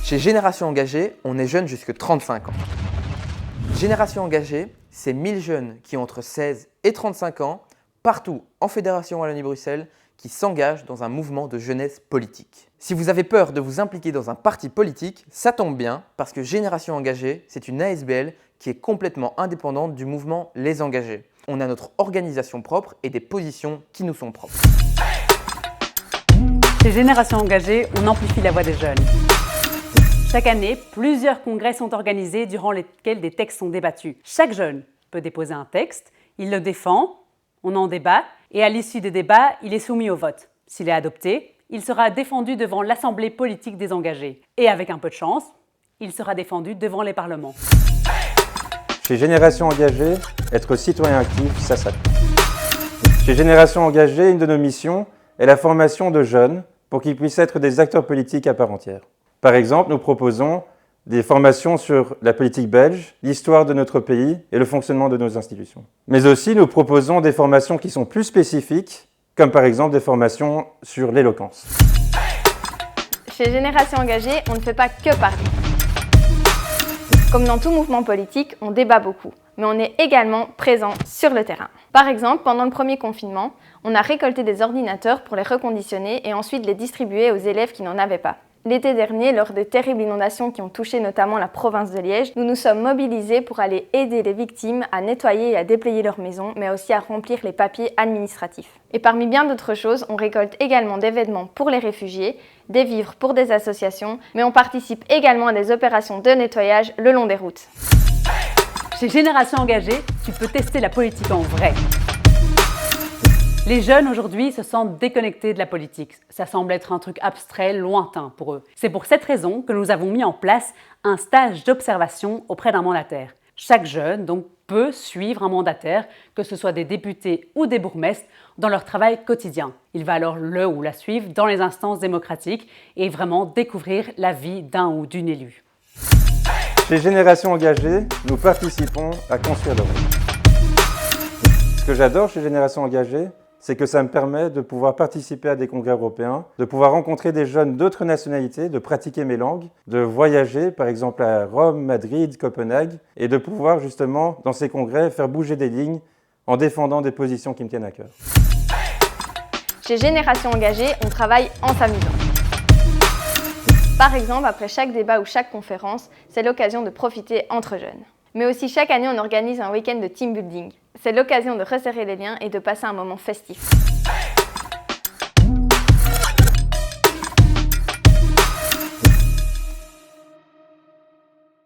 Chez Génération Engagée, on est jeune jusqu'à 35 ans. Génération Engagée, c'est 1000 jeunes qui ont entre 16 et 35 ans, partout en Fédération Wallonie-Bruxelles, qui s'engagent dans un mouvement de jeunesse politique. Si vous avez peur de vous impliquer dans un parti politique, ça tombe bien parce que Génération Engagée, c'est une ASBL qui est complètement indépendante du mouvement Les Engagés. On a notre organisation propre et des positions qui nous sont propres. Chez Génération Engagée, on amplifie la voix des jeunes. Chaque année, plusieurs congrès sont organisés durant lesquels des textes sont débattus. Chaque jeune peut déposer un texte, il le défend, on en débat et à l'issue des débats, il est soumis au vote. S'il est adopté, il sera défendu devant l'Assemblée politique des engagés. Et avec un peu de chance, il sera défendu devant les parlements. Chez Génération Engagée, être citoyen actif, ça s'applique. Chez Génération Engagée, une de nos missions est la formation de jeunes pour qu'ils puissent être des acteurs politiques à part entière. Par exemple, nous proposons des formations sur la politique belge, l'histoire de notre pays et le fonctionnement de nos institutions. Mais aussi, nous proposons des formations qui sont plus spécifiques, comme par exemple des formations sur l'éloquence. Chez Génération Engagée, on ne fait pas que parler. Comme dans tout mouvement politique, on débat beaucoup, mais on est également présent sur le terrain. Par exemple, pendant le premier confinement, on a récolté des ordinateurs pour les reconditionner et ensuite les distribuer aux élèves qui n'en avaient pas. L'été dernier, lors des terribles inondations qui ont touché notamment la province de Liège, nous nous sommes mobilisés pour aller aider les victimes à nettoyer et à déplayer leurs maisons, mais aussi à remplir les papiers administratifs. Et parmi bien d'autres choses, on récolte également des vêtements pour les réfugiés, des vivres pour des associations, mais on participe également à des opérations de nettoyage le long des routes. Chez Génération Engagée, tu peux tester la politique en vrai. Les jeunes aujourd'hui se sentent déconnectés de la politique. Ça semble être un truc abstrait, lointain pour eux. C'est pour cette raison que nous avons mis en place un stage d'observation auprès d'un mandataire. Chaque jeune donc peut suivre un mandataire, que ce soit des députés ou des bourgmestres, dans leur travail quotidien. Il va alors le ou la suivre dans les instances démocratiques et vraiment découvrir la vie d'un ou d'une élue. Chez Génération Engagée, nous participons à construire l'Europe. Ce que j'adore chez Génération Engagée, c'est que ça me permet de pouvoir participer à des congrès européens, de pouvoir rencontrer des jeunes d'autres nationalités, de pratiquer mes langues, de voyager par exemple à Rome, Madrid, Copenhague, et de pouvoir justement dans ces congrès faire bouger des lignes en défendant des positions qui me tiennent à cœur. Chez Génération Engagée, on travaille en s'amusant. Par exemple, après chaque débat ou chaque conférence, c'est l'occasion de profiter entre jeunes. Mais aussi chaque année, on organise un week-end de team building. C'est l'occasion de resserrer les liens et de passer un moment festif.